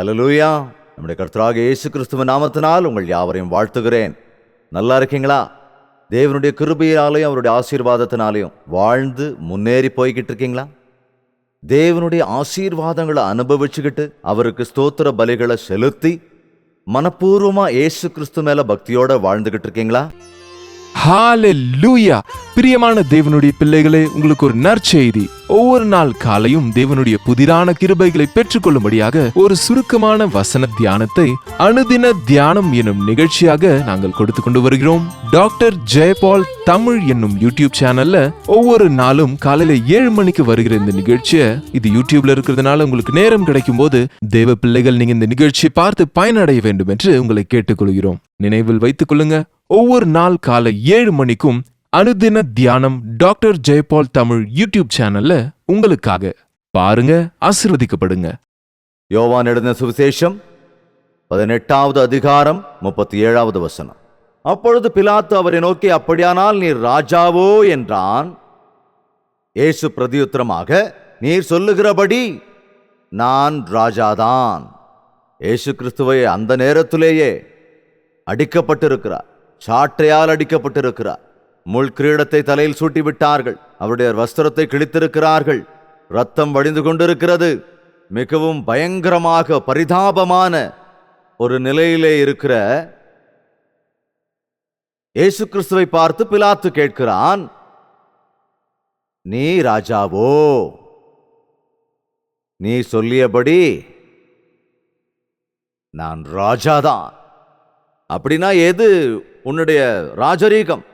ஹல்லேலூயா. நம்முடைய கர்த்தராகிய இயேசு கிறிஸ்துவின் நாமத்தினால் உங்கள் யாவரையும் வாழ்த்துகிறேன். நல்லா இருக்கீங்களா? தேவனுடைய கிருபையாலையும் அவருடைய ஆசீர்வாதத்தினாலையும் வாழ்ந்து முன்னேறி போய்கிட்டு இருக்கீங்களா? தேவனுடைய ஆசீர்வாதங்களை அனுபவிச்சுக்கிட்டு அவருக்கு ஸ்தோத்திர பலிகளை செலுத்தி மனப்பூர்வமா இயேசு கிறிஸ்து மேல பக்தியோட வாழ்ந்துகிட்டு இருக்கீங்களா? ஹalleluya. பிரியமான தேவனுடைய பிள்ளைகளே, உங்களுக்கு ஒரு நற்செய்தி. ஒவ்வொரு நாள் காலையும் தேவனுடைய புதிரான கிருபைகளை பெற்றுக்கொள்ளும்படியாக ஒரு சுருக்கமான வசன தியானத்தை அனுதின தியானம் என்னும் நிகழ்ச்சியாக நாங்கள் கொடுத்து கொண்டு வருகிறோம். டாக்டர் ஜெயபால் தமிழ் என்னும் யூடியூப் சேனல்ல ஒவ்வொரு நாளும் காலையில 7 மணிக்கு வருகிற இந்த நிகழ்ச்சியை, இது யூடியூப்ல இருக்கிறதுனால உங்களுக்கு நேரம் கிடைக்கும் போது தேவ பிள்ளைகள் நீங்க இந்த நிகழ்ச்சியை பார்த்து பயனடைய வேண்டும் என்று உங்களை கேட்டுக்கொள்கிறோம். நினைவில் வைத்துக் கொள்ளுங்க, ஒவ்வொரு நாள் காலை 7 மணிக்கும் அனுதின தியானம் டாக்டர் ஜெயபால் தமிழ் யூடியூப் சேனல்ல உங்களுக்காக பாருங்க, ஆசீர்வதிக்கப்படுங்க. யோவான் எழுதின சுவிசேஷம் 18வது அதிகாரம் 37வது வசனம். அப்பொழுது பிலாத்து அவரை நோக்கி, அப்படியானால் நீர் ராஜாவோ என்றான். இயேசு பிரதியுத்தரமாக, நீர் சொல்லுகிறபடி நான் ராஜாதான். இயேசு கிறிஸ்துவை அந்த நேரத்திலேயே அடிக்கப்பட்டிருக்கிறார், சாட்டையால் அடிக்கப்பட்டிருக்கிறார். முள் கிரீடத்தை தலையில் சூட்டி விட்டார்கள், அவருடைய வஸ்திரத்தை கிழித்திருக்கிறார்கள், ரத்தம் வடிந்து கொண்டிருக்கிறது. மிகவும் பயங்கரமாக பரிதாபமான ஒரு நிலையிலே இருக்கிற இயேசு கிறிஸ்துவை பார்த்து பிலாத்து கேட்கிறான், நீ ராஜாவோ? நீ சொல்லியபடி நான் ராஜாதான். அப்படின்னா எது உன்னுடைய ராஜரீகம்?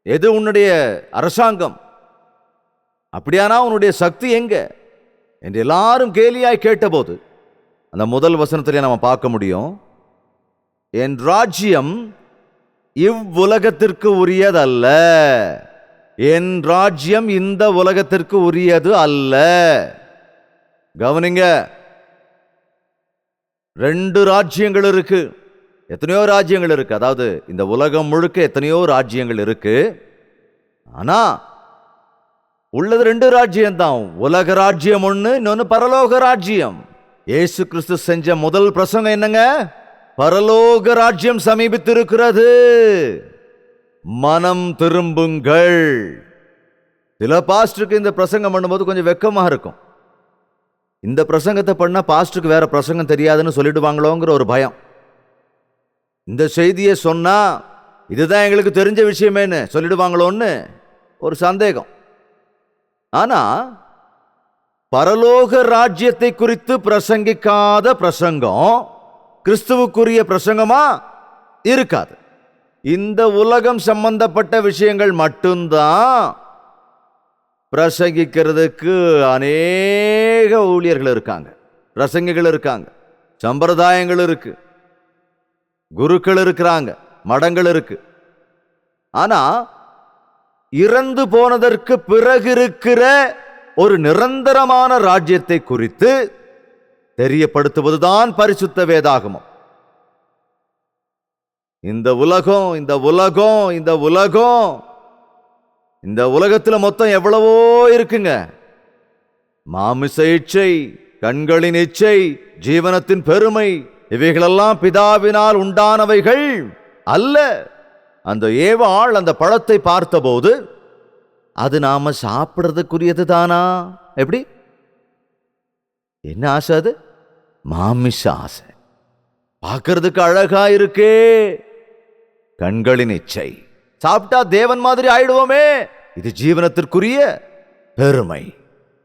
எது உன்னுடைய அரசாங்கம்? அப்படியானா உன்னுடைய சக்தி எங்க என்று எல்லாரும் கேலியாய் கேட்டபோது அந்த முதல் வசனத்திலே நம்ம பார்க்க முடியும், என் ராஜ்யம் இவ்வுலகத்திற்கு உரியதல்ல. என் ராஜ்யம் இந்த உலகத்திற்கு உரியது அல்ல. கவனிங்க, 2 ராஜ்யங்கள் இருக்கு. எத்தனையோ ராஜ்யங்கள் இருக்கு, அதாவது இந்த உலகம் முழுக்க எத்தனையோ ராஜ்யங்கள் இருக்கு. ஆனா உள்ளது 2 ராஜ்யம்தான். உலக ராஜ்யம் ஒண்ணு, இன்னொன்னு பரலோக ராஜ்யம். இயேசு கிறிஸ்து செஞ்ச முதல் பிரசங்கம் என்னங்க? பரலோக ராஜ்யம் சமீபித்திருக்கிறது, மனம் திரும்புங்கள். சில பாஸ்டருக்கு இந்த பிரசங்கம் பண்ணும்போது கொஞ்சம் வெக்கமா இருக்கும். இந்த பிரசங்கத்தை பண்ணா பாஸ்டருக்கு வேற பிரசங்கம் தெரியாதுன்னு சொல்லிடுவாங்களோங்கிற ஒரு பயம். இந்த செய்தியை சொன்னா இதுதான் எங்களுக்கு தெரிஞ்ச விஷயமேன்னு சொல்லிடுவாங்களோன்னு ஒரு சந்தேகம். ஆனா பரலோக ராஜ்யத்தை குறித்து பிரசங்கிக்காத பிரசங்கம் கிறிஸ்துவுக்குரிய பிரசங்கமா இருக்காது. இந்த உலகம் சம்பந்தப்பட்ட விஷயங்கள் மட்டும்தான் பிரசங்கிக்கிறதுக்கு அநேக ஊழியர்கள் இருக்காங்க, பிரசங்கிகள் இருக்காங்க, சம்பிரதாயங்கள் இருக்கு, குருக்கள் இருக்கிறாங்க, மடங்கள் இருக்கு. ஆனா இறந்து போனதற்கு பிறகு இருக்கிற ஒரு நிரந்தரமான ராஜ்யத்தை குறித்து தெரியப்படுத்துவதுதான் பரிசுத்த வேதாகமம். இந்த உலகம் இந்த உலகம் இந்த உலகம் இந்த உலகத்துல மொத்தம் எவ்வளவோ இருக்குங்க. மாமிச இச்சை, கண்களின் இச்சை, ஜீவனத்தின் பெருமை, இவைகளெல்லாம் பிதாவினால் உண்டானவைகள் அல்ல. அந்த ஏவாள் அந்த பழத்தை பார்த்தபோது அது நாம சாப்பிடுறதுக்குரியது தானா? எப்படி? என்ன ஆசை அது? மாமிச ஆசை. பார்க்கறதுக்கு அழகா இருக்கே, கண்களின் இச்சை. சாப்பிட்டா தேவன் மாதிரி ஆயிடுவோமே, இது ஜீவனத்திற்குரிய பெருமை.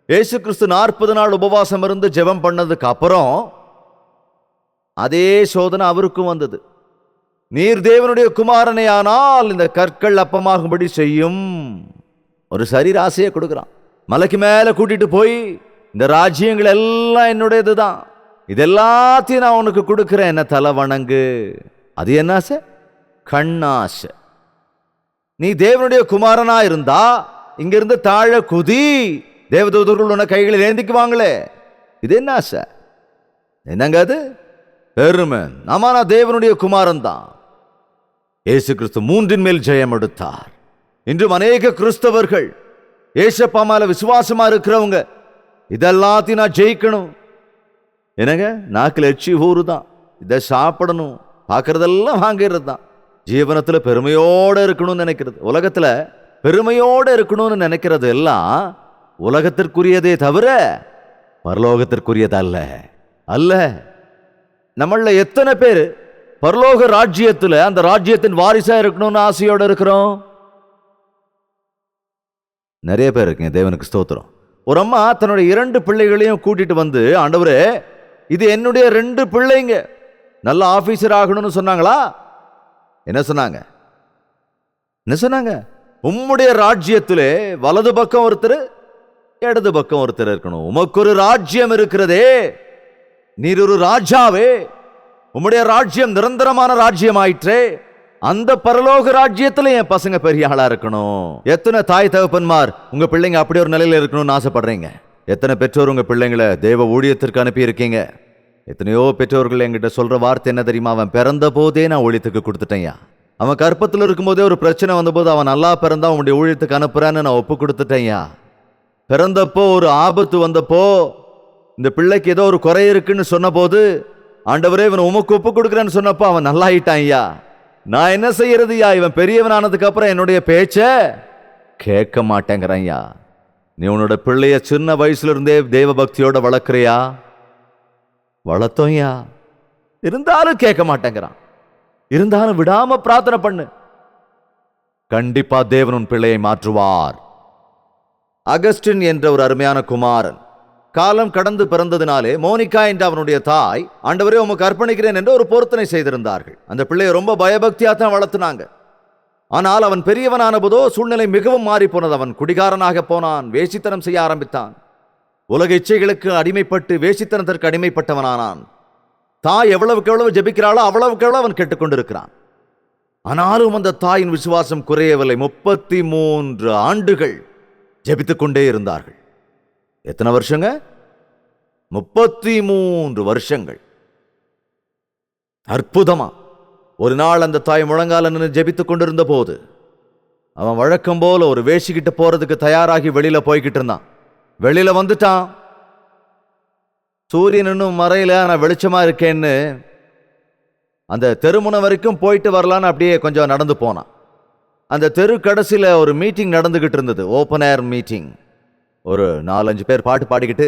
இயேசு கிறிஸ்து 40 நாள் உபவாசம் இருந்து ஜெபம் பண்ணதுக்கு அப்புறம் அதே சோதனை அவருக்கும் வந்தது. நீர் தேவனுடைய குமாரனே ஆனால் இந்த கற்கள் அப்பமாகும்படி செய்யும். ஒரு சரீர ஆசையை கொடுக்கிறான். மலைக்கு மேல கூட்டிட்டு போய், இந்த ராஜ்யங்கள் எல்லாம் என்னுடையதுதான், இதெல்லாத்தையும் நான் உனக்கு கொடுக்கிறேன், என்ன தலை வணங்கு. அது என்ன ஆசை? கண்ணாசை. நீ தேவனுடைய குமாரனா இருந்தா இங்கிருந்து தாழ குதி, தேவதூதர்கள் உன்னை கைகளில் ஏந்திக்குவாங்களே. இது என்ன ஆசை? என்னங்க அது? பெருமை. நான் தேவனுடைய குமாரன் தான். இயேசு கிறிஸ்து 3 மேல் ஜெயம் எடுத்தார். இன்றும் அநேக கிறிஸ்தவர்கள், ஏசப்பா மேல விசுவாசமா இருக்கிறவங்க, இதெல்லாத்தையும் நான் ஜெயிக்கணும், என்னங்க, நாக்கில் எச்சி ஊறுதான். இதை சாப்பிடணும், பார்க்கறதெல்லாம் வாங்கிறது தான். ஜீவனத்துல பெருமையோட இருக்கணும்னு நினைக்கிறது, உலகத்துல பெருமையோட இருக்கணும்னு நினைக்கிறது எல்லாம் உலகத்திற்குரியதே தவிர பரலோகத்திற்குரியது அல்ல. அல்ல. நம்மள எத்தனை பேர் பரலோக ராஜ்யத்துல அந்த ராஜ்யத்தின் வாரிசா இருக்கணும்னு ஆசையோட இருக்கிறோம்? நிறைய பேர் இருக்குங்க. தேவனுக்கு ஸ்தோத்திரம். ஒரு அம்மா தன்னுடைய 2 பிள்ளைகளையும் கூட்டிட்டு வந்து, ஆண்டவரே, இது என்னுடைய 2 பிள்ளைங்க, நல்ல ஆபீசர் ஆகணும்னு சொன்னாங்களா? என்ன சொன்னாங்க? என்ன சொன்னாங்க? உம்முடைய ராஜ்யத்திலே வலது பக்கம் ஒருத்தர், இடது பக்கம் ஒருத்தர் இருக்கணும். உமக்கு ஒரு ராஜ்யம் இருக்கிறதே, நீர் ஒரு ராஜாவே, உம்முடைய ராஜ்யம் நிரந்தரமான ராஜ்யம் ஆயிற்றே, அந்த பரலோக ராஜ்யத்துல என் பசங்க பெரிய ஆளா இருக்கணும். எத்தனை தாய் தகப்பன்மார் உங்க பிள்ளைங்க அப்படி ஒரு நிலையில இருக்கணும்னு ஆசைப்படுறீங்க? எத்தனை பெற்றோர் உங்க பிள்ளைங்களை தேவ ஊழியத்திற்கு அனுப்பி இருக்கீங்க? எத்தனையோ பெற்றோர்கள் என்கிட்ட சொல்ற வார்த்தை என்ன தெரியுமா? அவன் பிறந்த போதே நான் ஊழியத்துக்கு கொடுத்துட்டேன்யா. அவன் கற்பத்தில் இருக்கும்போதே ஒரு பிரச்சனை வந்தபோது அவன் நல்லா பிறந்தா உன்னுடைய ஊழியத்துக்கு அனுப்புறான்னு நான் ஒப்பு கொடுத்துட்டேன்யா. பிறந்தப்போ ஒரு ஆபத்து வந்தப்போ, இந்த பிள்ளைக்கு ஏதோ ஒரு குறை இருக்குன்னு சொன்ன போது, ஆண்டவரே இவன் உமக்கு ஒப்பு கொடுக்குறேன்னு சொன்னப்போ அவன் நல்லாயிட்டான் ஐயா. நான் என்ன செய்யறதுயா? இவன் பெரியவன் ஆனதுக்கு அப்புறம் என்னுடைய பேச்ச கேட்க மாட்டேங்கிறான் ஐயா. நீ உன்னோட பிள்ளைய சின்ன வயசுல இருந்தே தேவ பக்தியோட வளர்க்கிறியா? வளர்த்தோம்யா, இருந்தாலும் கேட்க மாட்டேங்கிறான். இருந்தாலும் விடாம பிரார்த்தனை பண்ணு, கண்டிப்பா தேவன் உன் பிள்ளையை மாற்றுவார். அகஸ்டின் என்ற ஒரு அருமையான குமாரன் காலம் கடந்து பிறந்ததினாலே மோனிகா என்ற அவனுடைய தாய், ஆண்டவரே உமக்கு அர்ப்பணிக்கிறேன் என்று ஒரு பொருத்தனை செய்திருந்தார்கள். அந்த பிள்ளையை ரொம்ப பயபக்தியா தான் வளர்த்துனாங்க. ஆனால் அவன் பெரியவனான போதோ சூழ்நிலை மிகவும் மாறி போனது. அவன் குடிகாரனாக போனான், வேசித்தனம் செய்ய ஆரம்பித்தான், உலக இச்சைகளுக்கு அடிமைப்பட்டு வேசித்தனத்திற்கு அடிமைப்பட்டவனானான். தாய் எவ்வளவுக்கு எவ்வளவு ஜெபிக்கிறாளோ அவ்வளவுக்கு எவ்வளவு அவன் கேட்டுக்கொண்டிருக்கிறான். ஆனாலும் அந்த தாயின் விசுவாசம் குறையவில்லை. 33 ஆண்டுகள் ஜெபித்துக் கொண்டே இருந்தார்கள். எத்தனை வருஷங்க? 33 வருஷங்கள். அற்புதமா ஒரு நாள் அந்த தாய் முழங்கால நின்று ஜெபித்துக் கொண்டிருந்த போது, அவன் வழக்கம் போல ஒரு வேஷிக்கிட்ட போறதுக்கு தயாராகி வெளியில போய்கிட்டு இருந்தான். வெளியில வந்துட்டான். சூரியன் இன்னும் மறையில, நான் வெளிச்சமா இருக்கேன்னு அந்த தெருமுனை வரைக்கும் போயிட்டு வரலான்னு அப்படியே கொஞ்சம் நடந்து போனான். அந்த தெரு கடைசியில ஒரு மீட்டிங் நடந்துகிட்டு இருந்தது, ஓப்பன் ஏர் மீட்டிங். ஒரு 4-5 பேர் பாட்டு பாடிக்கிட்டு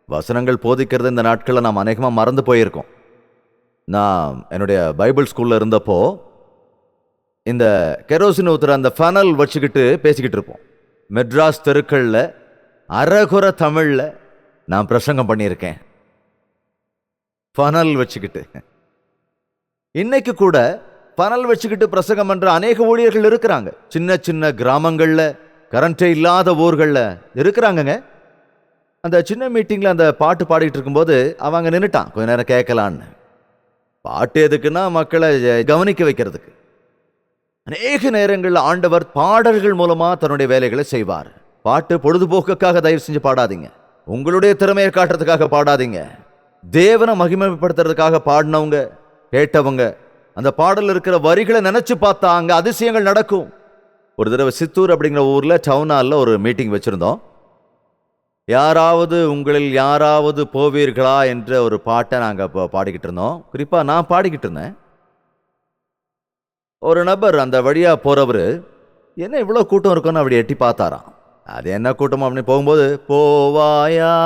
வசனங்கள் போதிக்கிறது இந்த நாட்களில் நாம் அநேகமாக மறந்து போயிருக்கோம். நான் என்னுடைய பைபிள் ஸ்கூல்ல இருந்தப்போ இந்த கெரோசின் ஊத்துற அந்த ஃபனல் வச்சுக்கிட்டு பேசிக்கிட்டு இருப்போம். மெட்ராஸ் தெருக்களில் அரகுர தமிழில் நான் பிரசங்கம் பண்ணியிருக்கேன், ஃபனல் வச்சுக்கிட்டு. இன்னைக்கு கூட ஃபனல் வச்சுக்கிட்டு பிரசங்கம் பண்ற அநேக ஊழியர்கள் இருக்கிறாங்க. சின்ன சின்ன கிராமங்கள்ல, கரண்டே இல்லாத ஊர்களில் இருக்கிறாங்கங்க. அந்த சின்ன மீட்டிங்கில் அந்த பாட்டு பாடிட்டு இருக்கும்போது அவங்க நின்றுட்டான், கொஞ்ச நேரம் கேட்கலான்னு. பாட்டு எதுக்குன்னா மக்களை கவனிக்க வைக்கிறதுக்கு. அநேக நேரங்களில் ஆண்டவர் பாடல்கள் மூலமா தன்னுடைய வேலைகளை செய்வார். பாட்டு பொழுதுபோக்குக்காக தயவு செஞ்சு பாடாதீங்க, உங்களுடைய திறமையை காட்டுறதுக்காக பாடாதீங்க. தேவனை மகிமைப்படுத்துறதுக்காக பாடினவங்க, கேட்டவங்க அந்த பாடல் இருக்கிற வரிகளை நினைச்சு பார்த்தா அங்க அதிசயங்கள் நடக்கும். ஒரு தடவை சித்தூர் அப்படிங்கிற ஊர்ல டவுன் ஹால்ல ஒரு மீட்டிங் வச்சிருந்தோம். யாராவது உங்களில் யாராவது போவீர்களா என்ற ஒரு பாட்டை நாங்க பாடிக்கிட்டு இருந்தோம். குறிப்பா நான் பாடிக்கிட்டு இருந்தேன். ஒரு நபர் அந்த வழியா போறவரு, என்ன இவ்வளவு கூட்டம் இருக்குன்னு அப்படி எட்டி பார்த்தாராம். அது என்ன கூட்டம் அப்படின்னு போகும்போது, போவாயா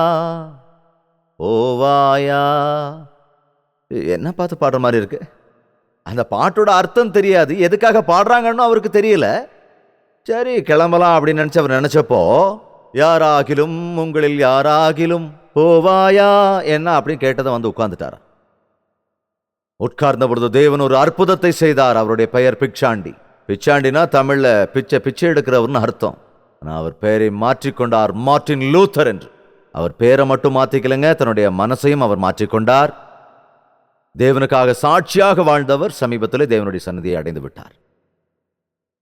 போவாயா, என்ன பார்த்து பாடுற மாதிரி இருக்கு. அந்த பாட்டோட அர்த்தம் தெரியாது, எதுக்காக பாடுறாங்கன்னு அவருக்கு தெரியல. சரி கிளம்பலாம் அப்படின்னு நினைச்சு அவர் நினைச்சப்போ, யாராகிலும் உங்களில் யாராகிலும் போவாயா என்ன அப்படின்னு கேட்டதை வந்து உட்கார்ந்துட்டார். உட்கார்ந்த பொழுது தேவன் ஒரு அற்புதத்தை செய்தார். அவருடைய பெயர் பிச்சாண்டி. பிச்சாண்டினா தமிழ்ல பிச்சை எடுக்கிறவர்னு அர்த்தம். ஆனால் அவர் பெயரை மாற்றிக்கொண்டார், மார்ட்டின் லூத்தர் என்று. அவர் பெயரை மட்டும் மாற்றிக்கலங்க, தன்னுடைய மனசையும் அவர் மாற்றிக்கொண்டார். தேவனுக்காக சாட்சியாக வாழ்ந்தவர் சமீபத்தில் தேவனுடைய சன்னதியை அடைந்து விட்டார்.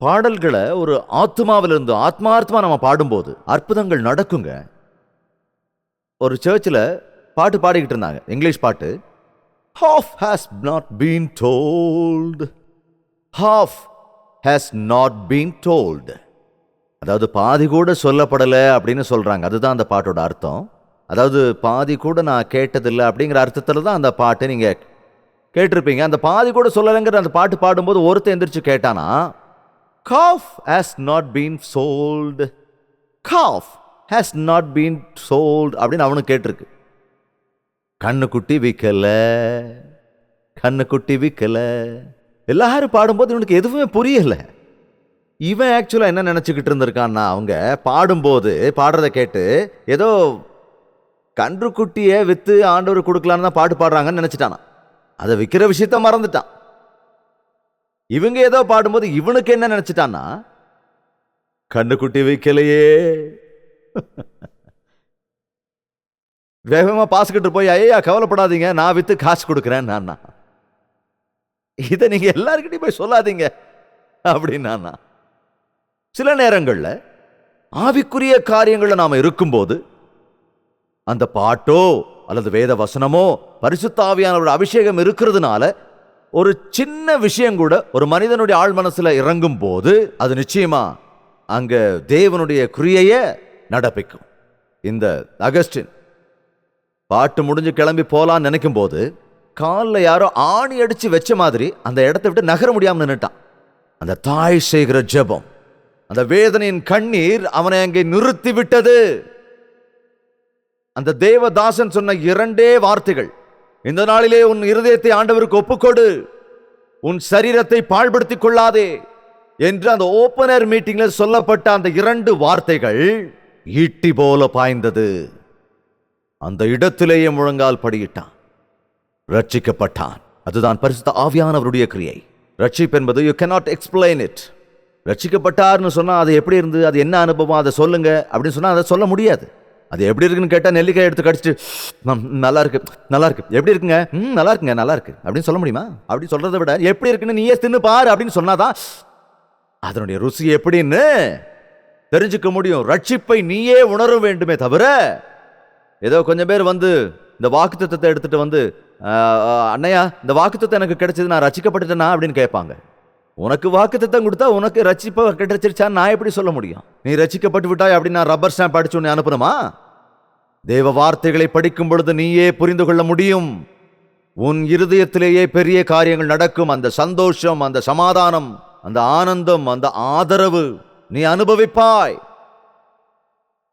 பாடல்களை ஒரு ஆத்மாவிலிருந்து ஆத்மார்த்தமா நம்ம பாடும்போது அற்புதங்கள் நடக்குங்க. ஒரு சர்ச்சில் பாட்டு பாடிக்கிட்டு இருந்தாங்க, இங்கிலீஷ் பாட்டு. Half has not been told. Half has not been told. அதாவது பாதி கூட சொல்லப்படலை அப்படின்னு சொல்றாங்க. அதுதான் அந்த பாட்டோட அர்த்தம். அதாவது பாதி கூட நான் கேட்டதில்லை அப்படிங்கிற அர்த்தத்தில் தான் அந்த பாட்டு நீங்கள் கேட்டிருப்பீங்க. அந்த பாதி கூட சொல்லலைங்கிற அந்த பாட்டு பாடும்போது ஒருத்தன் எந்திரிச்சு கேட்டானா, calf has not been sold, calf has not been sold அப்படின்னு அவனுக்கு கேட்டிருக்கு. கண்ணுக்குட்டி விற்கல, கண்ணுக்குட்டி விற்கல. எல்லாரும் பாடும்போது இவனுக்கு எதுவுமே புரியல. இவன் ஆக்சுவலாக என்ன நினச்சிக்கிட்டு இருந்திருக்கான்னா, அவங்க பாடும்போது பாடுறதை கேட்டு ஏதோ கன்றுக்குட்டியை விற்று ஆண்டவர் கொடுக்கலான்னு தான் பாட்டு பாடுறாங்கன்னு நினச்சிட்டானா. அதை விற்கிற விஷயத்த மறந்துட்டான். இவங்க ஏதோ பாடும்போது இவனுக்கு என்ன நினைச்சிட்டான்னா, கண்ணுக்குட்டி வைக்கலையே. வேகமா பாசுக்கிட்டு போய், ஐயா கவலைப்படாதீங்க, நான் வித்து காசு கொடுக்குறேன் நான். இதை நீங்க எல்லாருக்கிட்டையும் போய் சொல்லாதீங்க அப்படின்னா. சில நேரங்கள்ல ஆவிக்குரிய காரியங்கள்ல நாம இருக்கும்போது அந்த பாட்டோ அல்லது வேத வசனமோ பரிசுத்த ஆவியானவருடைய அபிஷேகம் இருக்கிறதுனால ஒரு சின்ன விஷயம் கூட ஒரு மனிதனுடைய ஆழ் மனசுல இறங்கும் போது அது நிச்சயமா அங்க தேவனுடைய கிரியைய நடப்பிக்கும். இந்த அகஸ்டின் பாட்டு முடிஞ்சு கிளம்பி போலான்னு நினைக்கும் போது காலில் யாரோ ஆணி அடிச்சு வச்ச மாதிரி அந்த இடத்தை விட்டு நகர முடியாம நின்னுட்டான். அந்த தாய் செய்கிற ஜெபம், அந்த வேதனையின் கண்ணீர் அவனை அங்கே நிறுத்தி விட்டது. அந்த தேவதாசன் சொன்ன இரண்டே வார்த்தைகள், இந்த நாளிலே உன் இருதயத்தை ஆண்டவருக்கு ஒப்புக்கொடு, உன் சரீரத்தை பாழ்படுத்திக் கொள்ளாதே என்று அந்த ஓபனர் மீட்டிங்ல சொல்லப்பட்ட அந்த இரண்டு வார்த்தைகள் ஈட்டி போல பாய்ந்தது. அந்த இடத்திலேயே முழங்கால் படியிட்டான், ரட்சிக்கப்பட்டான். அதுதான் பரிசுத்த ஆவியானவருடைய கிரியை. ரட்சிப்பு என்பது யூ cannot explain it. ரட்சிக்கப்பட்டார்னு சொன்னா அது எப்படி இருந்து, அது என்ன அனுபவம், அதை சொல்லுங்க அப்படின்னு சொன்னா அதை சொல்ல முடியாது. அது எப்படி இருக்குன்னு கேட்டா நெல்லிக்காய் எடுத்து கடிச்சிட்டு நல்லா இருக்கு நல்லா இருக்கு, எப்படி இருக்குங்க, நல்லா இருக்குங்க நல்லா இருக்கு அப்படின்னு சொல்ல முடியுமா? அப்படி சொல்றதை விட எப்படி இருக்குன்னு நீயே தின்னு பாரு அப்படின்னு சொன்னாதான் அதனுடைய ருசி எப்படின்னு தெரிஞ்சுக்க முடியும். ரட்சிப்பை நீயே உணர வேண்டுமே தவிர ஏதோ கொஞ்சம் பேர் வந்து இந்த வாக்குத்தத்தத்தை எடுத்துட்டு வந்து, அண்ணையா இந்த வாக்குத்தத்தம் எனக்கு கிடைச்சது, நான் ரட்சிக்கப்பட்டுட்டேனா அப்படின்னு கேட்பாங்க. உனக்கு வாக்குத்தத்தம் கொடுத்தா உனக்கு ரட்சிப்பை கிடைச்சிருச்சான்னு நான் எப்படி சொல்ல முடியும்? நீ ரட்சிக்கப்பட்டு விட்டாய் அப்படின்னு நான் ரப்பர் ஸ்டாம்ப் அடிச்சு உன்னை அனுப்பணுமா? தேவ வார்த்தைகளை படிக்கும் பொழுது நீயே புரிந்து கொள்ள முடியும். உன் இருதயத்திலேயே பெரிய காரியங்கள் நடக்கும். அந்த சந்தோஷம், அந்த சமாதானம், அந்த ஆனந்தம், அந்த ஆதரவு நீ அனுபவிப்பாய்.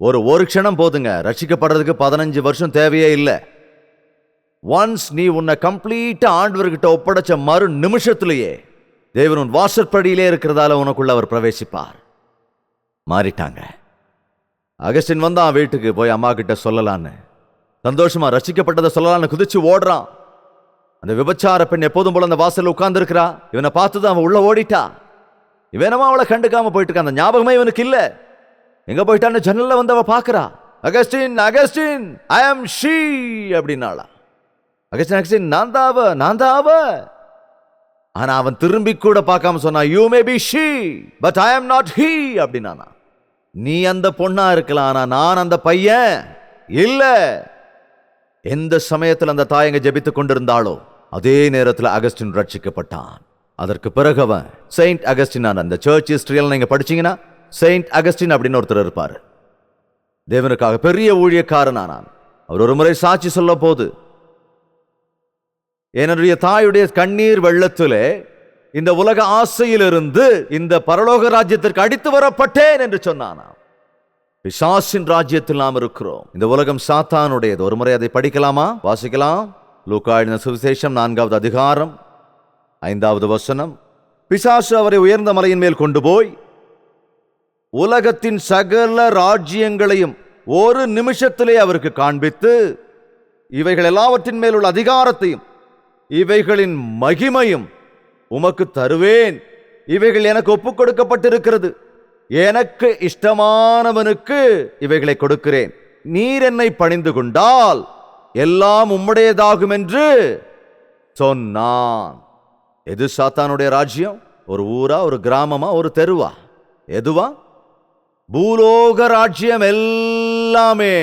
ஒரு க்ஷணம் போதுங்க, ரட்சிக்கப்படுறதுக்கு 15 வருஷம் தேவையே இல்லை. ஒன்ஸ் நீ உன்னை கம்ப்ளீட்டா ஆண்டவர்கிட்ட ஒப்படைச்ச மறு நிமிஷத்திலேயே தேவன் உன் வாசற்படியிலே இருக்கிறதால உனக்குள்ள அவர் பிரவேசிப்பார். மாறிட்டாங்க. அகஸ்டின் வந்தான் வீட்டுக்கு போய் அம்மா கிட்ட சொல்லலான்னு, சந்தோஷமா ரட்சிக்கப்பட்டதை சொல்லலான்னு குதிச்சு ஓடுறான். அந்த விபச்சார பெண் எப்போதும் போல அந்த வாசல்ல உட்கார்ந்து இருக்கிறா. இவனை பார்த்துதான் அவன் உள்ள ஓடிட்டா. இவனமா அவளை கண்டுக்காம போயிட்டு இருக்கான். அந்த ஞாபகமே இவனுக்கு இல்ல. எங்க போயிட்டான்னு ஜன்னல்ல வந்து அவ பாக்குறா. அகஸ்டின் அகஸ்டின் ஐ ஆம் ஷீ அப்படின்னாளா. அகஸ்டின் அகஸ்டின் நான் தான் அவ. ஆனா அவன் திரும்பி கூட பார்க்காம சொன்னா, you may be she but I am not he அப்படின்னானா. நீ அந்த பொண்ணா இருக்கலாம், ஆனா நான் அந்த பையன் இல்ல. எந்த சமயத்தில் அந்த தாயங்க ஜெபித்துக் கொண்டிருந்தாளோ அதே நேரத்தில் அகஸ்டின் ரட்சிக்கப்பட்டான். அதற்கு பிறகு அவன் செயின்ட் அகஸ்டின். அந்த சர்ச் ஹிஸ்டரியல் நீங்க படிச்சீங்கன்னா செயின்ட் அகஸ்டின் அப்படின்னு ஒருத்தர் இருப்பார். தேவனுக்காக பெரிய ஊழியக்காரனானான். அவர் ஒரு முறை சாட்சி சொல்ல போது, என்னுடைய தாயுடைய கண்ணீர் வெள்ளத்திலே இந்த உலக ஆசையிலிருந்து இந்த பரலோக ராஜ்யத்திற்கு அடித்து வரப்பட்டேன் என்று சொன்னானாம். பிசாசின் ராஜ்யத்தில் நாம் இருக்கிறோம். இந்த உலகம் சாத்தானுடையது. ஒரு முறை அதை படிக்கலாமா? வாசிக்கலாம். லூக்கா எழுதின சுவிசேஷம் 4வது அதிகாரம் 5வது வசனம். பிசாசு அவரை உயர்ந்த மலையின் மேல் கொண்டு போய் உலகத்தின் சகல ராஜ்யங்களையும் ஒரு நிமிஷத்திலே அவருக்கு காண்பித்து, இவைகள் எல்லாவற்றின் மேல் உள்ள அதிகாரத்தையும் இவைகளின் மகிமையும் உமக்கு தருவேன், இவைகள் எனக்கு ஒப்புக் கொடுக்கப்பட்டிருக்கிறது, எனக்கு இஷ்டமானவனுக்கு இவைகளை கொடுக்கிறேன், நீர் என்னை பணிந்து கொண்டால் எல்லாம் உம்முடையதாகும் என்று சொன்னான். எது சாத்தானுடைய ராஜ்யம்? ஒரு ஊரா, ஒரு கிராமமா, ஒரு தெருவா? எதுவா? பூலோக ராஜ்யம் எல்லாமே.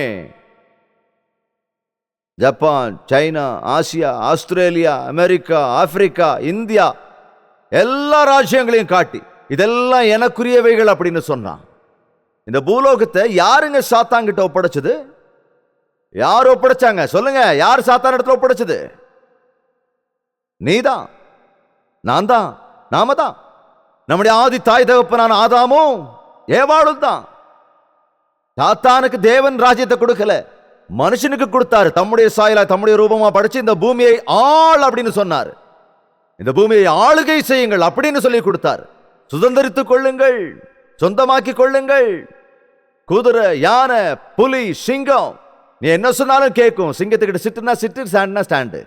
Japan, China, Asia, Australia, America, Africa, India, எல்லா ராஜ்யங்களையும் காட்டி இதெல்லாம் எனக்குரியவைகள் அப்படின்னு சொன்னான். இந்த பூலோகத்தை யாருங்க சாத்தாங்கிட்ட ஒப்படைச்சது? யார் ஒப்படைச்சாங்க சொல்லுங்க? யார் சாத்தான் இடத்துல ஒப்படைச்சது? நீதான், நான் தான், நாம தான். நம்முடைய ஆதி தாய் தகப்பனான ஆதாமும் ஏவாளும் தான். சாத்தானுக்கு தேவன் ராஜ்யத்தை கொடுக்கல, மனுஷனுக்கு கொடுத்தாரு. தம்முடைய சாயலா தம்முடைய ரூபமா படைச்சு இந்த பூமியை ஆள் அப்படின்னு சொன்னார். இந்த பூமியை ஆளுகை செய்யுங்கள் அப்படின்னு சொல்லி கொடுத்தார். சுதந்திரித்துக் கொள்ளுங்கள், சொந்தமாக்கி கொள்ளுங்கள். குதிரை, யானை, புலி, சிங்கம், நீ என்ன சொன்னாலும் கேட்கும். சிங்கத்துக்கிட்ட சிட்டுனா சிட்டு, ஸ்டாண்ட்னா ஸ்டாண்டு.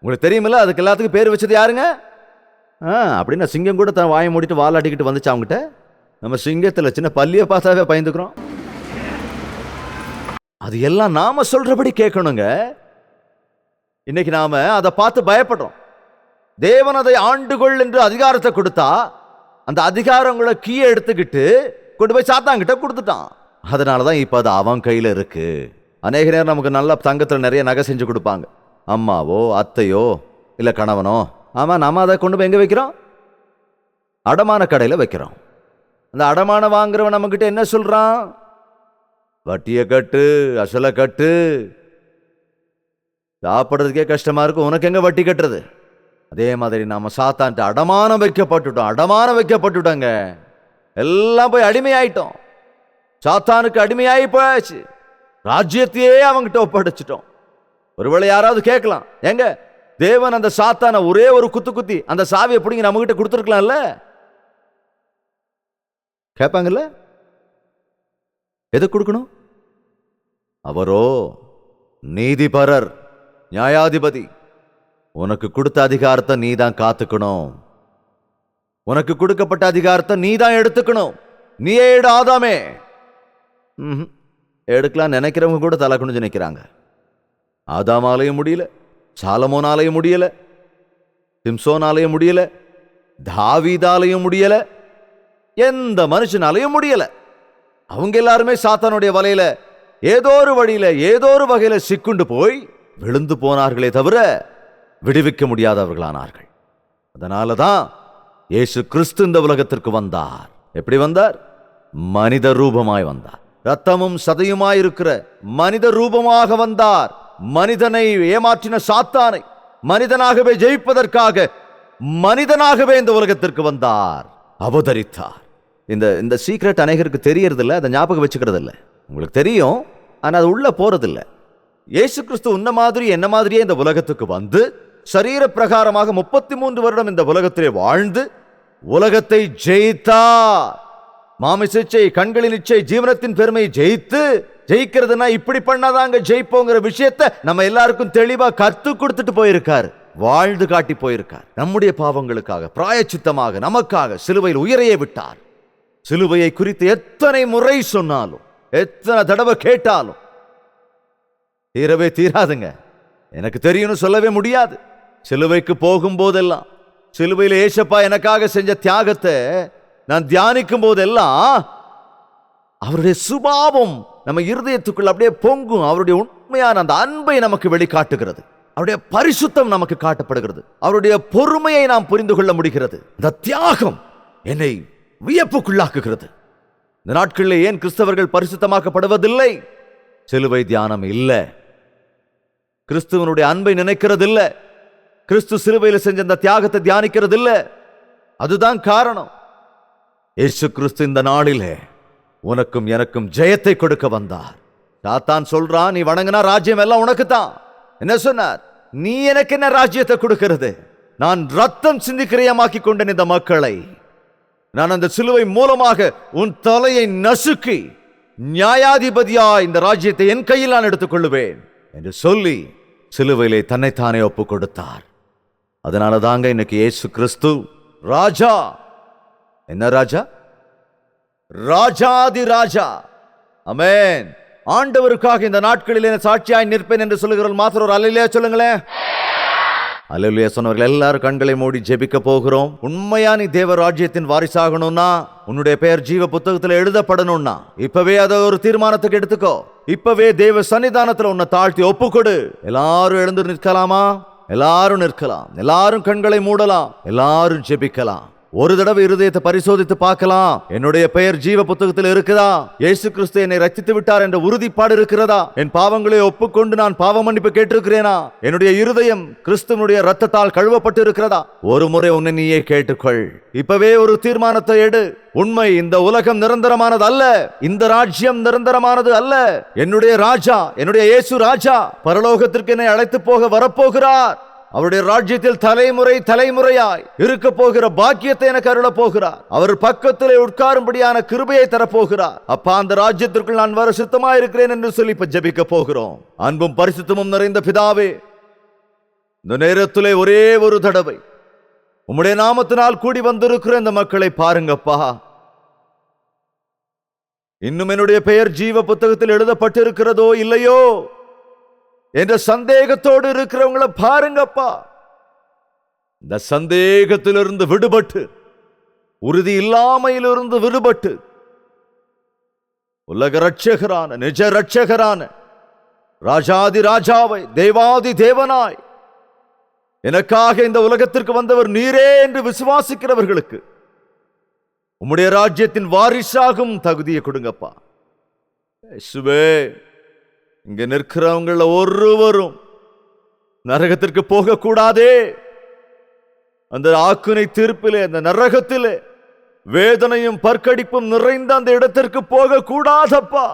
உங்களுக்கு தெரியுமில்ல அதுக்கு எல்லாத்துக்கும் பேர் வச்சது யாருங்க? அப்படின்னா சிங்கம் கூட தன் வாயை மூடிட்டு வாலாட்டிக்கிட்டு வந்துச்சு அவங்ககிட்ட. நம்ம சிங்கத்தில் சின்ன பள்ளியை பார்த்தாவே பயந்துக்கிறோம். அது எல்லாம் நாம சொல்றபடி கேட்கணுங்க. இன்னைக்கு நாம அதை பார்த்து பயப்படுறோம். தேவன் அதை ஆண்டுகொள் என்று அதிகாரத்தை கொடுத்தா அந்த அதிகாரங்களை கீழே எடுத்துக்கிட்டு கொண்டு போய் சாத்தாங்கிட்ட கொடுத்துட்டான். அதனாலதான் இப்ப அது அவன் கையில இருக்கு. அநேக நேரம் நமக்கு நல்ல தங்கத்துல நிறைய நகை செஞ்சு கொடுப்பாங்க, அம்மாவோ அத்தையோ இல்ல கணவனோ. ஆமா, நாம அதை கொண்டு போய் எங்க வைக்கிறோம்? அடமான கடையில வைக்கிறோம். அந்த அடமானம் வாங்குறவன் நம்ம கிட்ட என்ன சொல்றான்? வட்டியை கட்டு, அசலை கட்டு. சாப்பிட்றதுக்கே கஷ்டமா இருக்கும், உனக்கு எங்க வட்டி கட்டுறது? அதே மாதிரி நாம சாத்தான்ட்டு அடமானம் வைக்கப்பட்டுட்டோங்க. எல்லாம் போய் அடிமையாயிட்டோம். சாத்தானுக்கு அடிமையாகி போயாச்சு. ராஜ்யத்தையே அவங்கிட்ட ஒப்படைச்சிட்டோம். ஒருவேளை யாராவது கேட்கலாம், எங்க தேவன் அந்த சாத்தான ஒரே ஒரு குத்தி அந்த சாவியை பிடிங்கி நம்ம கிட்ட கொடுத்துருக்கலாம்ல? கேட்பாங்கல்ல. எதை கொடுக்கணும்? அவரோ நீதிபரர், நியாயாதிபதி. உனக்கு கொடுத்த அதிகாரத்தை நீ தான் காத்துக்கணும். உனக்கு கொடுக்கப்பட்ட அதிகாரத்தை நீ தான் எடுத்துக்கணும். நீயே எடு ஆதாமே. எடுக்கலாம் நினைக்கிறவங்க கூட தலை குனிஞ்சு நிற்கிறாங்க. ஆதாமாலையும் முடியல, சாலமோனாலையும் முடியல, சிம்சோனாலையும் முடியல, தாவீதாலையும் முடியல, எந்த மனுஷனாலையும் முடியல. அவங்க எல்லாருமே சாத்தானுடைய வலையில ஏதோ ஒரு வழியில ஏதோ ஒரு வகையில சிக்குண்டு போய் விழுந்து போனார்களே தவிர விடுவிக்க முடியாதவர்களானார்கள். அதனாலதான் இயேசு கிறிஸ்து இந்த உலகத்திற்கு வந்தார். எப்படி வந்தார்? மனித ரூபமாய் வந்தார். ரத்தமும் சதையுமாய் இருக்கிற மனித ரூபமாக வந்தார். மனிதனை ஏமாற்றின சாத்தானை மனிதனாகவே ஜெயிப்பதற்காக மனிதனாகவே இந்த உலகத்திற்கு வந்தார், அவதரித்தார். இந்த சீக்ரெட் அநேகருக்கு தெரியறது இல்லை, அதை ஞாபகம் வச்சுக்கிறது இல்லை. உங்களுக்கு தெரியும், ஆனா அது உள்ள போறது இல்லை. இயேசு கிறிஸ்து உன்ன மாதிரி என்ன மாதிரியே இந்த உலகத்துக்கு வந்து சரீர பிரகாரமாக 33 வருடம் இந்த உலகத்திலே வாழ்ந்து உலகத்தை ஜெயித்தார். மாமிசை, கண்களின் இச்சை, ஜீவனத்தின் பெருமையை ஜெயிக்கிறதுனா இப்படி பண்ணாதாங்க ஜெயிப்போங்கிற விஷயத்தை நம்ம எல்லாருக்கும் தெளிவா கத்து கொடுத்துட்டு போயிருக்காரு, வாழ்ந்து காட்டி போயிருக்கார். நம்முடைய பாவங்களுக்காக பிராயச்சித்தமாக நமக்காக சிலுவையில் உயிரையே விட்டார். சிலுவையை குறித்து எத்தனை முறை சொன்னாலும் எத்தனை தடவை கேட்டாலும் தீரவே தீராதுங்க. எனக்கு தெரியும்னு சொல்லவே முடியாது. சிலுவைக்கு போகும்போதெல்லாம் சிலுவையில் ஏசப்பா எனக்காக செஞ்ச தியாகத்தை நான் தியானிக்கும் போதெல்லாம் அவருடைய சுபாவம் நம்ம இருதயத்துக்குள்ள அப்படியே பொங்கும். அவருடைய உண்மையான அந்த அன்பை நமக்கு வெளிக்காட்டுகிறது. அவருடைய பரிசுத்தம் நமக்கு காட்டப்படுகிறது. அவருடைய பொறுமையை நாம் புரிந்து கொள்ள முடிகிறது. இந்த தியாகம் என்னை வியப்புக்குள்ளாக்குகிறது. இந்த நாட்களில் ஏன் கிறிஸ்தவர்கள் பரிசுத்தமாக்கப்படுவதில்லை? சிலுவை தியானம் இல்லை, கிறிஸ்துவனுடைய அன்பை நினைக்கிறது இல்லை, கிறிஸ்து சிலுவையில் செஞ்ச அந்த தியாகத்தை தியானிக்கிறது இல்லை. அதுதான் காரணம். இயேசு கிறிஸ்து இந்த நாளிலே உனக்கும் எனக்கும் ஜெயத்தை கொடுக்க வந்தார். சாத்தான் சொல்றான், நீ வணங்கினா ராஜ்யம் எல்லாம் உனக்கு தான். என்ன சொன்னார்? நீ எனக்கு என்ன ராஜ்யத்தை கொடுக்கிறது? நான் ரத்தம் சிந்தி கிரியமாக்கி கொண்டேன் இந்த மக்களை. நான் அந்த சிலுவை மூலமாக உன் தலையை நசுக்கி நியாயாதிபதியா இந்த ராஜ்யத்தை என் கையில் நான் எடுத்துக்கொள்ளுவேன் என்று சொல்லி சிலுவையிலே தன்னைத்தானே ஒப்பு கொடுத்தார். அதனால தாங்க இன்னைக்கு இயேசு கிறிஸ்து ராஜா. என்ன ராஜா? ராஜாதி ராஜா. ஆமென். ஆண்டவருக்காக இந்த நாட்களில் சாட்சியாய் நிற்பேன் என்று சொல்லுகிறவர்கள் மாத்திரம் ஒரு அல்லேலூயா சொல்லுங்களேன். அல்லேலூயா சொன்னவர்கள் எல்லாரும் கண்களை மூடி ஜெபிக்க போகிறோம். உண்மையா நீ தேவ ராஜ்யத்தின் வாரிசாகணும்னா, உன்னுடைய பெயர் ஜீவ புத்தகத்தில் எழுதப்படணும்னா இப்பவே அதை ஒரு தீர்மானத்துக்கு எடுத்துக்கோ. இப்பவே தேவ சன்னிதானத்தில் உன்னை தாழ்த்தி ஒப்புக்கொடு. எல்லாரும் எழுந்து நிற்கலாமா? எல்லாரும் நிற்கலாம். எல்லாரும் கண்களை மூடலாம். எல்லாரும் ஜெபிக்கலாம். ஒரு தடவை இருதயத்தை பரிசோதித்து பார்க்கலாம். என்னுடைய பெயர் ஜீவ புத்தகத்தில் இருக்குதா? இயேசு கிறிஸ்து என்னை ரட்சித்து விட்டார் என்ற உறுதிப்பாடு இருக்கிறதா? என் பாவங்களை ஒப்புக்கொண்டு நான் பாவ மன்னிப்பு கேட்டிருக்கிறேனா? என்னுடைய இருதயம் கிறிஸ்துவனுடைய ரத்தத்தால் கழுவப்பட்டு இருக்கிறதா? ஒரு முறை உன்னை நீயே கேட்டுக்கொள். இப்பவே ஒரு தீர்மானத்தை எடு. உண்மை, இந்த உலகம் நிரந்தரமானது அல்ல. இந்த ராஜ்யம் நிரந்தரமானது அல்ல. என்னுடைய ராஜா, என்னுடைய இயேசு ராஜா பரலோகத்திற்கு என்னை அழைத்து போக வரப்போகிறார். அவருடைய ராஜ்யத்தில் தலைமுறை தலைமுறையாய் இருக்க போகிற பாக்கியத்தை எனக்கு அருள போகிறார். அவர் பக்கத்திலே உட்காரும்படியான கிருபையை தரப்போகிறார். அப்பா, அந்த ராஜ்யத்திற்குள் நான் வர சித்தமா இருக்கிறேன் என்று சொல்லி இப்ப ஜெபிக்க போகிறோம். அன்பும் பரிசுத்தமும் நிறைந்த பிதாவே, இந்த நேரத்திலே ஒரே ஒரு தடவை உம்முடைய நாமத்தினால் கூடி வந்திருக்கிற இந்த மக்களை பாருங்கப்பா. இன்னும் என்னுடைய பெயர் ஜீவ புத்தகத்தில் எழுதப்பட்டிருக்கிறதோ இல்லையோ என்ற சந்தேகத்தோடு இருக்கிறவங்களை பாருங்கப்பா. இந்த சந்தேகத்திலிருந்து விடுபட்டு, உறுதி இல்லாமையிலிருந்து விடுபட்டு, உலக ரட்சகரான நிஜ ரட்சகரான ராஜாதி ராஜாவை தேவாதி தேவனாய் எனக்காக இந்த உலகத்திற்கு வந்தவர் நீரே என்று விசுவாசிக்கிறவர்களுக்கு உம்முடைய ராஜ்யத்தின் வாரிசாகும் தகுதியை கொடுங்கப்பா. இயேசுவே, இங்க நிற்கிறவங்கள ஒருவரும் நரகத்திற்கு போக கூடாதே. அந்த ஆக்குனை தீர்ப்பிலே, அந்த நரகத்திலே வேதனையும் பற்கடிப்பும் நிறைந்த அந்த இடத்திற்கு போக கூடாதப்பா.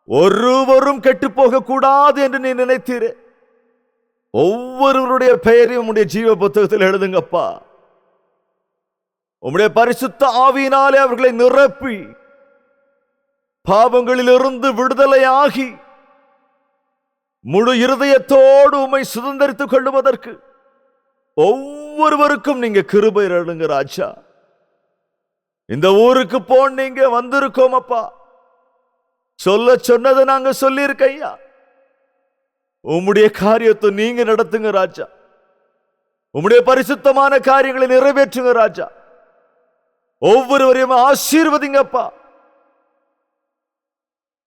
ஒருவரும் கெட்டு போக கூடாது என்று நீ நினைத்தீரே. ஒவ்வொருவருடைய பெயரையும் உம்முடைய ஜீவ புத்தகத்தில் எழுதுங்கப்பா. உம்முடைய பரிசுத்த ஆவியினாலே அவர்களை நிரப்பி பாவங்களிலிருந்து விடுதலையாகி முழு இருதயத்தோடு உம்மை சுதந்தரித்துக் கொள்ளுவதற்கு ஒவ்வொருவருக்கும் நீங்க கிருபை அருளுங்க ராஜா. இந்த ஊருக்கு நீங்க வந்திருக்கோம் அப்பா. சொல்ல சொன்னதை நாங்க சொல்லியிருக்க ஐயா. உம்முடைய காரியத்தை நீங்க நடத்துங்க ராஜா. உம்முடைய பரிசுத்தமான காரியங்களை நிறைவேற்றுங்க ராஜா. ஒவ்வொருவரையும் ஆசீர்வதிங்கப்பா.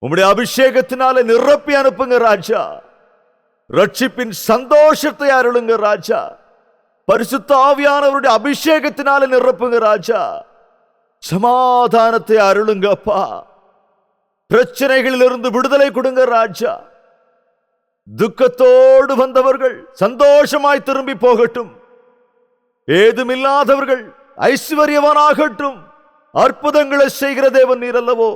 உம்முடைய அபிஷேகத்தினால நிரப்பி அனுப்புங்க ராஜா. ரட்சிப்பின் சந்தோஷத்தை அருளுங்க ராஜா. பரிசுத்த ஆவியானவருடைய அபிஷேகத்தினால நிரப்புங்க ராஜா. சமாதானத்தை அருளுங்கப்பா. பிரச்சனைகளிலிருந்து விடுதலை கொடுங்க ராஜா. துக்கத்தோடு வந்தவர்கள் சந்தோஷமாய் திரும்பி போகட்டும். ஏதுமில்லாதவர்கள் ஐஸ்வர்யவானாகட்டும். அற்புதங்களை செய்கிற தேவன் நீர் அல்லவோ.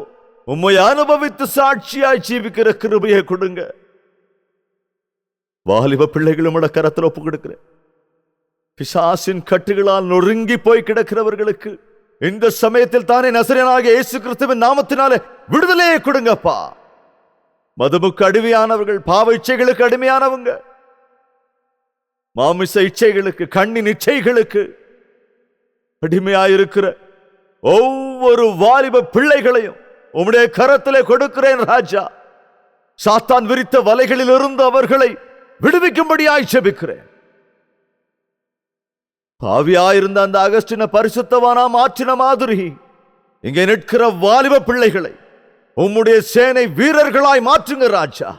உம்மை அனுபவித்து சாட்சியாய் ஜீவிக்கிற கிருபையை கொடுங்க. வாலிப பிள்ளைகளும் கரத்தில் ஒப்பு கொடுக்கிறேன். பிசாசின் கட்டுகளால் நொறுங்கி போய் கிடக்கிறவர்களுக்கு இந்த சமயத்தில் தானே நசரேயனாகிய இயேசு கிறிஸ்துவின் நாமத்தினாலே விடுதலையை கொடுங்கப்பா. மதுவுக்கு அடிமையானவர்கள், பாவ இச்சைகளுக்கு அடிமையானவங்க, மாமிச இச்சைகளுக்கு, கண்ணின் இச்சைகளுக்கு அடிமையாயிருக்கிற ஒவ்வொரு வாலிப பிள்ளைகளையும் உம்முடைய கரத்திலே கொடுக்கிறேன் ராஜா. சாத்தான் விரித்த வலைகளில் இருந்து அவர்களை விடுவிக்கும்படியாய் ஜெபிக்கிறேன். பாவியாயிருந்த அந்த அகஸ்டின பரிசுத்தவானா மாற்றின மாதிரி இங்கே நிற்கிற வாலிப பிள்ளைகளை உம்முடைய சேனை வீரர்களாய் மாற்றுங்க ராஜா.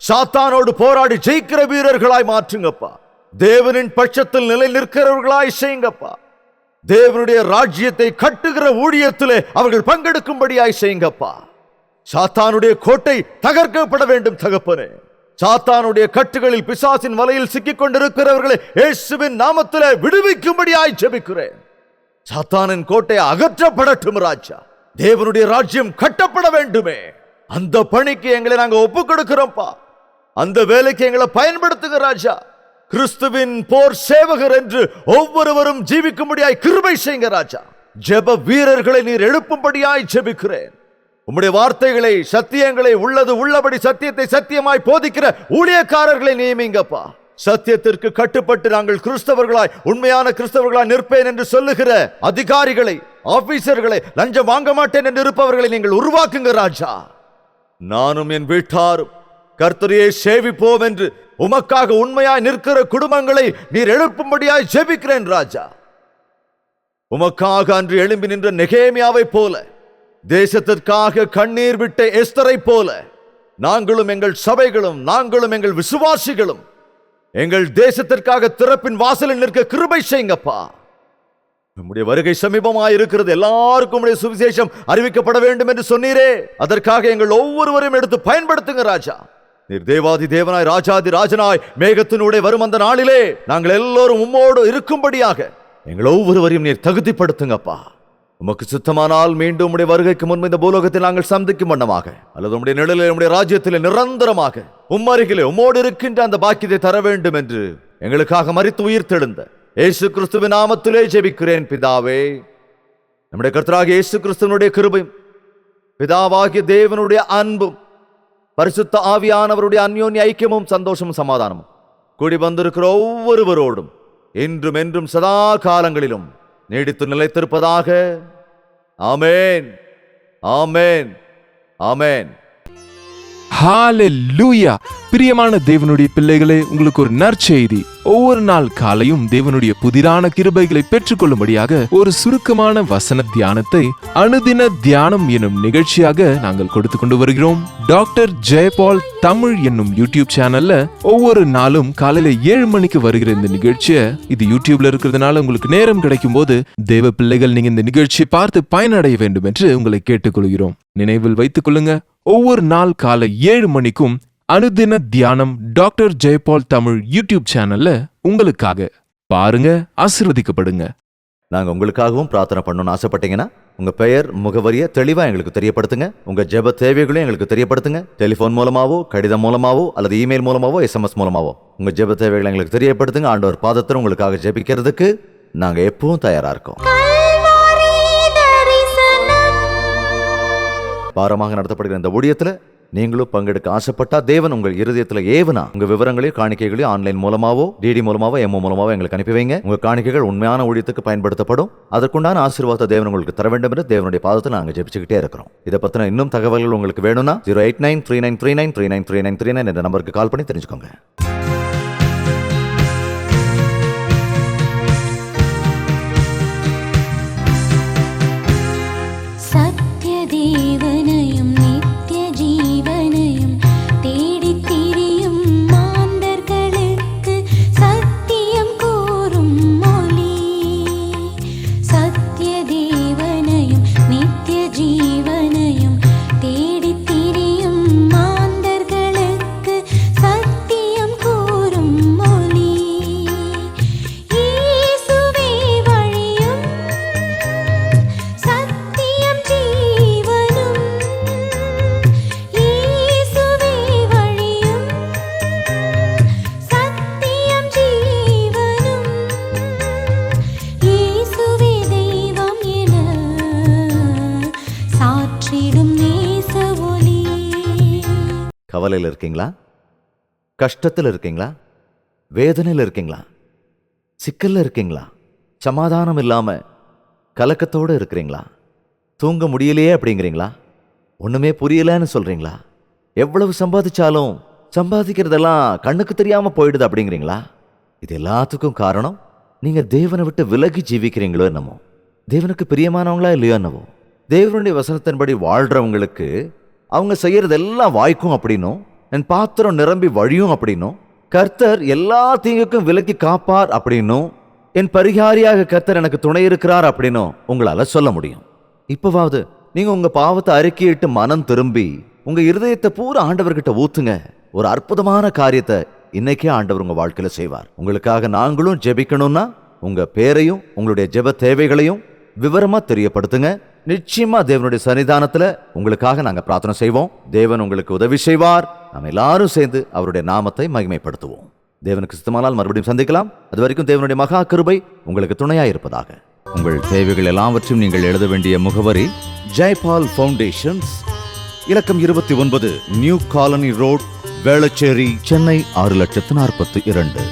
சாத்தானோடு போராடி ஜெயிக்கிற வீரர்களாய் மாற்றுங்கப்பா. தேவனின் பட்சத்தில் நிலை நிற்கிறவர்களாய் செய்யுங்கப்பா. தேவனுடைய ராஜ்யத்தை கட்டுகிற ஊழியத்திலே அவர்கள் பங்கெடுக்கும்படியாய் செய்யுங்கப்பா. சாத்தானுடைய கோட்டை தகர்க்கப்பட வேண்டும் தகப்பனே. சாத்தானுடைய கட்டுகளில், பிசாசின் வலையில் சிக்கிக் கொண்டிருக்கிறவர்களை இயேசுவின் நாமத்திலே விடுவிக்கும்படியாய் ஜெபிக்கிறேன். சாத்தானின் கோட்டை அகற்றப்படட்டும் ராஜா. தேவனுடைய ராஜ்யம் கட்டப்பட வேண்டுமே. அந்த பணிக்கு எங்களை நாங்க ஒப்புக் கொடுக்கிறோம்ப்பா. அந்த வேலைக்கு எங்களை பயன்படுத்துங்க ராஜா. கிறிஸ்துவின் போர் சேவகர் என்று ஒவ்வொருவரும் ஜீவிக்கும்படியாய் கிருபை செய்யுங்க ராஜா. ஜெப வீரர்களை நீர் எழுப்பும்படியாய் ஜெபிக்கிறேன். உம்முடைய வார்த்தைகளை, சத்தியங்களை உள்ளது உள்ளபடி சத்தியத்தை சத்தியமாய் போதிக்கிற ஊழியக்காரர்களை நியமிங்கப்பா. சத்தியத்திற்கு கட்டுப்பட்டு நாங்கள் கிறிஸ்தவர்களாய், உண்மையான கிறிஸ்தவர்களாய் நிற்பேன் என்று சொல்லுகிற அதிகாரிகளை, ஆபீசர்களை, லஞ்சம் வாங்க மாட்டேன் என்று இருப்பவர்களை நீங்கள் உருவாக்குங்க ராஜா. நானும் என் வீட்டாரும் கர்த்தரையே சேவிப்போம் என்று உமக்காக உண்மையாய் நிற்கிற குடும்பங்களை நீர் எழுப்பும்படியாய் ஜெபிக்கிறேன் ராஜா. உமக்காக அன்று எழும்பி நின்ற நெகேமியாவை போல, தேசத்திற்காக கண்ணீர் விட்ட எஸ்தரை போல நாங்களும் எங்கள் சபைகளும், நாங்களும் எங்கள் விசுவாசிகளும் எங்கள் தேசத்திற்காக திறப்பின் வாசலில் நிற்க கிருபை செய்யுங்கப்பா. நம்முடைய வருகை சமீபமாய் இருக்கிறது, எல்லாருக்கும் உம்முடைய சுவிசேஷம் அறிவிக்கப்பட வேண்டும் என்று சொன்னீரே. அதற்காக எங்கள் ஒவ்வொருவரையும் எடுத்து பயன்படுத்துங்க ராஜா. நீர் தேவாதி தேவனாய் ராஜாதி ராஜனாய் மேகத்தினுடைய வரும் அந்த நாளிலே நாங்கள் எல்லோரும் உம்மோடு இருக்கும்படியாக எங்கள் ஒவ்வொருவரையும் நீர் தகுதிப்படுத்துங்கப்பா. உமக்கு சுத்தமானால் மீண்டும் உம்முடைய வருகைக்கு முன்பு இந்த பூலோகத்தில் நாங்கள் சந்திக்கும் வண்ணமாக, அல்லது உம்முடைய நிழலில் உம்முடைய ராஜ்யத்தில் நிரந்தரமாக உம்மருகிலே உம்மோடு இருக்கின்ற அந்த பாக்கியத்தை தர வேண்டும் என்று எங்களுக்காக மரித்து உயிர் தெழுந்த இயேசு கிறிஸ்துவின் நாமத்திலே ஜெபிக்கிறேன் பிதாவே. நம்முடைய கர்த்தராகிய இயேசு கிறிஸ்துவனுடைய கிருபையும் பிதாவாகிய தேவனுடைய அன்பும் பரிசுத்த ஆவியானவருடைய அந்யோன்ய ஐக்கியமும் சந்தோஷமும் சமாதானமும் கூடி வந்திருக்கிற ஒவ்வொருவரோடும் இன்றும் என்றும் சதா காலங்களிலும் நீடித்து நிலைத்திருப்பதாக. ஆமேன், ஆமேன், ஆமேன். ஹalleluya. பிரியமான தேவனுடைய பிள்ளைகளே, உங்களுக்கு ஒரு நற்செய்தி. ஒவ்வொரு நாள் காலையும் தேவனுடைய புதிரான கிருபைகளை பெற்றுக்கொள்ளும்படியாக ஒரு சுருக்கமான வசன தியானத்தை அனுதின தியானம் என்னும் நிகழ்ச்சியாக நாங்கள் கொடுத்து கொண்டு வருகிறோம். டாக்டர் ஜெயபால் தமிழ் என்னும் யூடியூப் சேனல்ல ஒவ்வொரு நாளும் காலையில 7 மணிக்கு வருகிற இந்த நிகழ்ச்சியை, இது யூடியூப்ல இருக்கிறதுனால உங்களுக்கு நேரம் கிடைக்கும் போது தேவ பிள்ளைகள் நீங்க இந்த நிகழ்ச்சியை பார்த்து பயனடைய வேண்டும் என்று உங்களை கேட்டுக்கொள்கிறோம். நினைவில் வைத்துக் கொள்ளுங்க, ஒவ்வொரு நாள் காலை 7 மணிக்கும் அனுதின தியானம் டாக்டர் ஜெயபால் தமிழ் யூடியூப் சேனல்ல உங்களுக்காக பாருங்க, ஆசீர்வதிக்கப்படுங்க. நாங்க உங்களுக்காகவும் பிரார்த்தனை பண்ணணும்னு ஆசைப்பட்டீங்கன்னா உங்க பெயர் முகவரியை தெளிவா எங்களுக்கு தெரியப்படுத்துங்க. உங்க ஜெப தேவைகளையும் எங்களுக்கு தெரியப்படுத்துங்க. டெலிபோன் மூலமாவோ, கடிதம் மூலமாவோ, அல்லது இமெயில் மூலமாவோ, SMS மூலமாவோ உங்க ஜெப தேவைகளை எங்களுக்கு தெரியப்படுத்துங்க. ஆண்டவர் பாதத்தில் உங்களுக்காக ஜெபிக்கிறதுக்கு நாங்க எப்பவும் தயாரா இருக்கோம். பாரமாக நடத்தப்படுகிற இந்த ஊழியத்துல நீங்களும் பங்கெடுக்க ஆசைப்பட்டா, தேவன் உங்கள் இருதயத்துல ஏவனா உங்க விவரங்களையும் காணிக்கைகளையும் ஆன்லைன் மூலமாவோ, டிடி மூலமாவோ, எம்ஓ மூலமாவோ எங்களுக்கு அனுப்பி வைங்க. உங்க காணிக்கைகள் உண்மையான ஊழியத்துக்கு பயன்படுத்தப்படும். அதற்குண்டான ஆசீர்வாதத்தை தேவன் உங்களுக்கு தர வேண்டும் என்று தேவனுடைய பாதத்தில் நாங்கள் ஜெபிச்சுக்கிட்டே இருக்கிறோம். இதை பத்தின இன்னும் தகவல்கள் உங்களுக்கு வேணும்னா 08939393939 என்ற நம்பருக்கு கால் பண்ணி தெரிஞ்சுக்கோங்க. தேவனையும் நித்திய ஜீவனையும் தேடித் திரியும் மாந்தர்களுக்கு சத்தியம் கூறும் மொழி. சத்திய தேவனையும் நித்திய ஜீவனையும் தேடித் திரியும் மாந்தர்களுக்கு சத்தியம் கூறும் மொழி. இயேசுவே வழியும் சத்தியம் ஜீவனும். இயேசுவே வழியும் சத்தியம் ஜீவனும். இயேசுவே தெய்வம் என சாற்றிடும் நேச ஒளி. கவலையில் இருக்கீங்களா? கஷ்டத்தில் இருக்கீங்களா? வேதனையில் இருக்கீங்களா? சிக்கல்ல இருக்கீங்களா? சமாதானம் இல்லாம கலக்கத்தோடு இருக்கிறீங்களா? தூங்க முடியலையே அப்படிங்கிறீங்களா? ஒண்ணுமே புரியலன்னு சொல்றீங்களா? எவ்வளவு சம்பாதிச்சாலும் சம்பாதிக்கிறதெல்லாம் கண்ணுக்கு தெரியாம போயிடுது அப்படிங்கிறீங்களா? இது எல்லாத்துக்கும் காரணம் நீங்க தேவனை விட்டு விலகி ஜீவிக்கிறீங்களோ என்னமோ, தேவனுக்கு பிரியமானவங்களா இல்லையோ என்னவோ. தேவனுடைய வசனத்தின்படி வாழ்றவங்களுக்கு அவங்க செய்யறதெல்லாம் வாய்க்கும் அப்படின்னும், என் பாத்திரம் நிரம்பி வழியும் அப்படின்னும், கர்த்தர் எல்லா தீங்குக்கும் விலக்கி காப்பார் அப்படின்னும், என் பரிகாரியாக கர்த்தர் எனக்கு துணை இருக்கிறார் அப்படின்னும் உங்களால சொல்ல முடியும். இப்பவாவது நீங்க உங்க பாவத்தை அறிக்கையிட்டு மனம் திரும்பி உங்க இருதயத்தை பூரா ஆண்டவர்கிட்ட ஊத்துங்க. ஒரு அற்புதமான காரியத்தை இன்னைக்கே ஆண்டவர் உங்க வாழ்க்கையில செய்வார். உங்களுக்காக நாங்களும் ஜெபிக்கணும்னா உங்க பேரையும் உங்களுடைய ஜெப தேவைகளையும் விவரமா தெரியப்படுத்துங்க. நிச்சயமா தேவனுடைய சன்னிதானத்துல உங்களுக்காக நாங்க பிரார்த்தனை செய்வோம். தேவன் உங்களுக்கு உதவி செய்வார். நாம் எல்லாரும் சேர்ந்து அவருடைய நாமத்தை மகிமைப்படுத்துவோம். தேவனுக்கு சித்தமானால் மறுபடியும் சந்திக்கலாம். அது வரைக்கும் தேவனுடைய மகா கிருபை உங்களுக்கு துணையாய் இருப்பதாக. உங்கள் தேவைகள் எல்லாவற்றையும் நீங்கள் எழுத வேண்டிய முகவரி ஜெயபால் ஃபவுண்டேஷன்ஸ், இலக்கம் 29, new colony road, Velachery, Chennai 6,42,00,000.